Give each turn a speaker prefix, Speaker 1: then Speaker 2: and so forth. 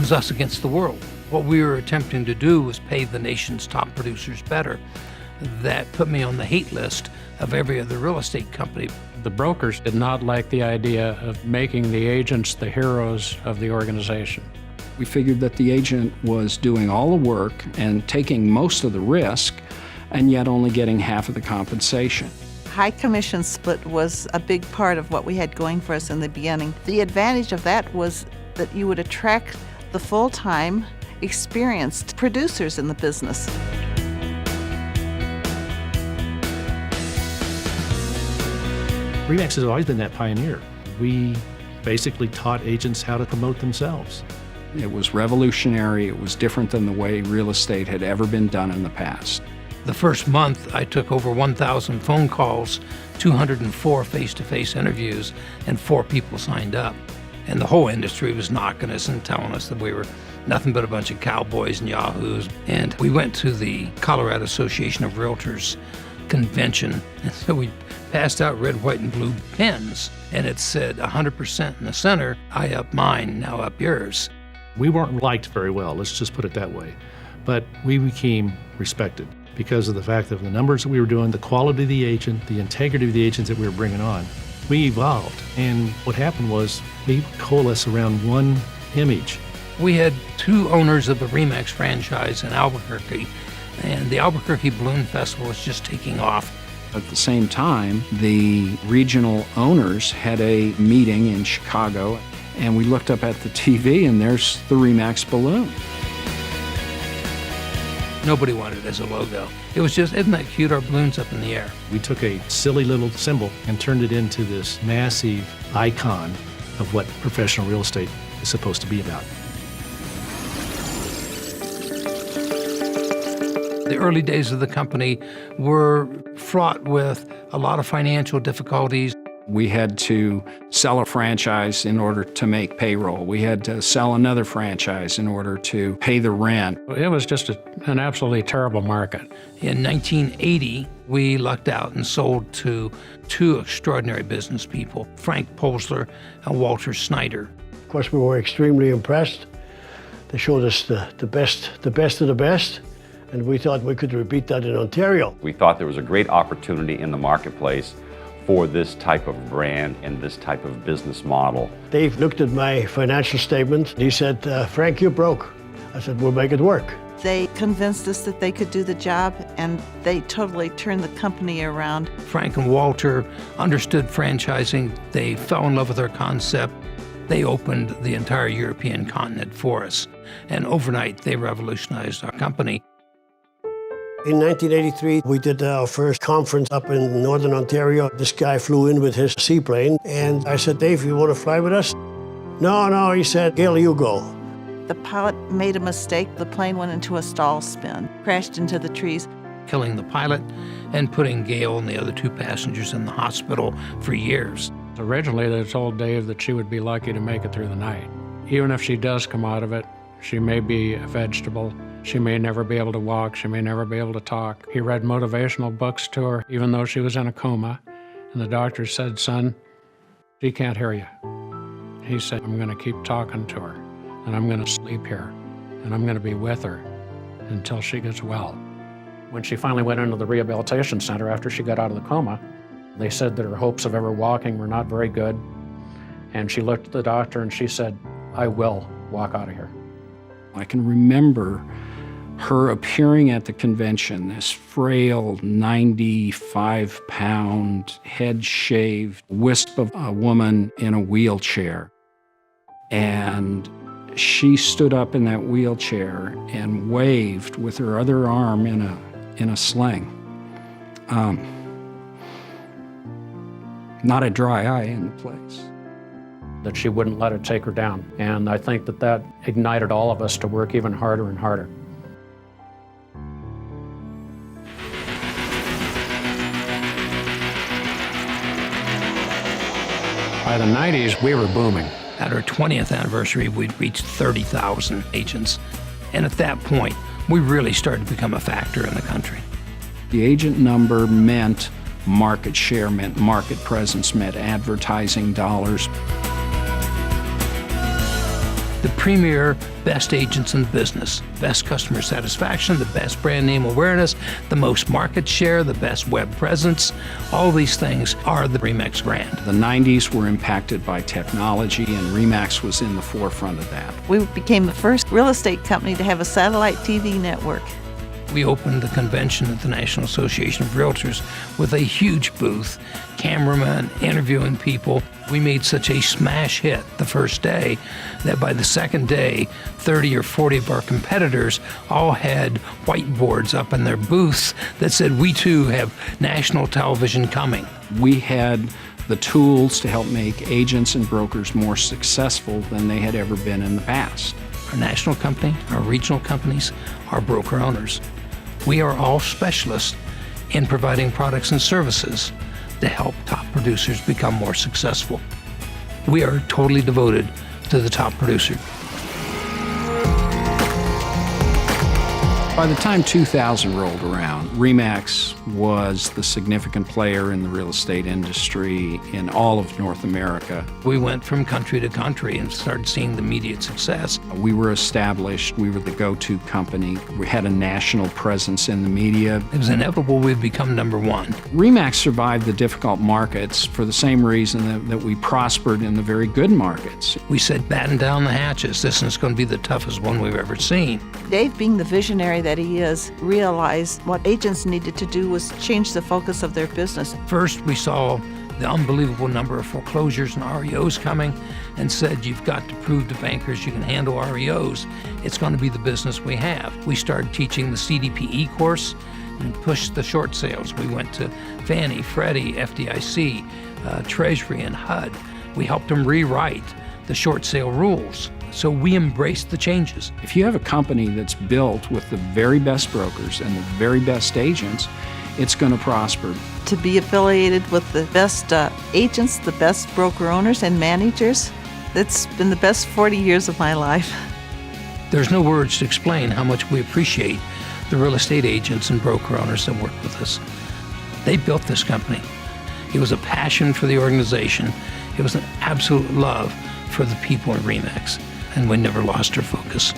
Speaker 1: was us against the world. What we were attempting to do was pay the nation's top producers better. That put me on the hate list of every other real estate company.
Speaker 2: The brokers did not like the idea of making the agents the heroes of the organization.
Speaker 3: We figured that the agent was doing all the work and taking most of the risk, and yet only getting half of the compensation.
Speaker 4: High commission split was a big part of what we had going for us in the beginning. The advantage of that was that you would attract the full-time, experienced producers in the business.
Speaker 5: RE/MAX has always been that pioneer. We basically taught agents how to promote themselves.
Speaker 3: It was revolutionary. It was different than the way real estate had ever been done in the past.
Speaker 1: The first month, I took over 1,000 phone calls, 204 face-to-face interviews, and 4 people signed up. And the whole industry was knocking us and telling us that we were nothing but a bunch of cowboys and yahoos. And we went to the Colorado Association of Realtors convention, and so we passed out red, white, and blue pens, and it said 100% in the center, I up mine, now up yours.
Speaker 5: We weren't liked very well, let's just put it that way. But we became respected because of the fact of the numbers that we were doing, the quality of the agent, the integrity of the agents that we were bringing on. We evolved, and what happened was we coalesced around one image.
Speaker 1: We had 2 owners of the RE/MAX franchise in Albuquerque, and the Albuquerque Balloon Festival was just taking off.
Speaker 3: At the same time, the regional owners had a meeting in Chicago, and we looked up at the TV, and there's the RE/MAX balloon.
Speaker 1: Nobody wanted it as a logo. It was just, isn't that cute, our balloons up in the air?
Speaker 5: We took a silly little symbol and turned it into this massive icon of what professional real estate is supposed to be about.
Speaker 1: The early days of the company were fraught with a lot of financial difficulties.
Speaker 3: We had to sell a franchise in order to make payroll. We had to sell another franchise in order to pay the rent.
Speaker 2: It was just an absolutely terrible market.
Speaker 1: In 1980, we lucked out and sold to 2 extraordinary business people, Frank Polsler and Walter Snyder.
Speaker 6: Of course, we were extremely impressed. They showed us the best of the best, and we thought we could repeat that in Ontario.
Speaker 7: We thought there was a great opportunity in the marketplace for this type of brand and this type of business model.
Speaker 6: Dave looked at my financial statement. He said, Frank, you're broke. I said, we'll make it work.
Speaker 4: They convinced us that they could do the job, and they totally turned the company around.
Speaker 1: Frank and Walter understood franchising. They fell in love with our concept. They opened the entire European continent for us. And overnight, they revolutionized our company.
Speaker 6: In 1983, we did our first conference up in Northern Ontario. This guy flew in with his seaplane, and I said, Dave, you want to fly with us? No, he said, Gale, you go.
Speaker 4: The pilot made a mistake. The plane went into a stall spin, crashed into the trees.
Speaker 1: Killing the pilot and putting Gale and the other 2 passengers in the hospital for years.
Speaker 2: Originally, they told Dave that she would be lucky to make it through the night. Even if she does come out of it, she may be a vegetable. She may never be able to walk. She may never be able to talk. He read motivational books to her, even though she was in a coma. And the doctor said, son, she can't hear you. He said, I'm going to keep talking to her, and I'm going to sleep here, and I'm going to be with her until she gets well. When she finally went into the rehabilitation center after she got out of the coma, they said that her hopes of ever walking were not very good. And she looked at the doctor and she said, I will walk out of here.
Speaker 3: I can remember her appearing at the convention, this frail, 95-pound, head-shaved wisp of a woman in a wheelchair. And she stood up in that wheelchair and waved with her other arm in a sling. Not a dry eye in the place.
Speaker 2: That she wouldn't let it take her down. And I think that ignited all of us to work even harder and harder. By the 90s, we were booming.
Speaker 1: At our 20th anniversary, we'd reached 30,000 agents. And at that point, we really started to become a factor in the country.
Speaker 3: The agent number meant market share, meant market presence, meant advertising dollars.
Speaker 1: the premier best agents in the business, best customer satisfaction, the best brand name awareness, the most market share, the best web presence. All these things are the RE/MAX brand.
Speaker 3: The 90s were impacted by technology, and RE/MAX was in the forefront of that.
Speaker 4: We became the first real estate company to have a satellite TV network.
Speaker 1: We opened the convention at the National Association of Realtors with a huge booth, cameramen interviewing people. We made such a smash hit the first day that by the second day, 30 or 40 of our competitors all had whiteboards up in their booths that said, "We too have national television coming."
Speaker 3: We had the tools to help make agents and brokers more successful than they had ever been in the past.
Speaker 1: Our national company, our regional companies, our broker owners. We are all specialists in providing products and services to help top producers become more successful. We are totally devoted to the top producer.
Speaker 3: By the time 2000 rolled around, RE/MAX was the significant player in the real estate industry in all of North America.
Speaker 1: We went from country to country and started seeing the immediate success.
Speaker 3: We were established. We were the go-to company. We had a national presence in the media.
Speaker 1: It was inevitable we'd become number one.
Speaker 3: RE/MAX survived the difficult markets for the same reason that we prospered in the very good markets.
Speaker 1: We said, batten down the hatches. This is going to be the toughest one we've ever seen.
Speaker 4: Dave, being the visionary that he is, realized what agents needed to do was change the focus of their business.
Speaker 1: First, we saw the unbelievable number of foreclosures and REOs coming and said, you've got to prove to bankers you can handle REOs. It's going to be the business we have. We started teaching the CDPE course and pushed the short sales. We went to Fannie, Freddie, FDIC, Treasury, and HUD. We helped them rewrite the short sale rules. So we embraced the changes.
Speaker 3: If you have a company that's built with the very best brokers and the very best agents, it's going to prosper.
Speaker 4: To be affiliated with the best agents, the best broker owners and managers, that's been the best 40 years of my life.
Speaker 1: There's no words to explain how much we appreciate the real estate agents and broker owners that work with us. They built this company. It was a passion for the organization. It was an absolute love for the people in RE/MAX. And we never lost our focus.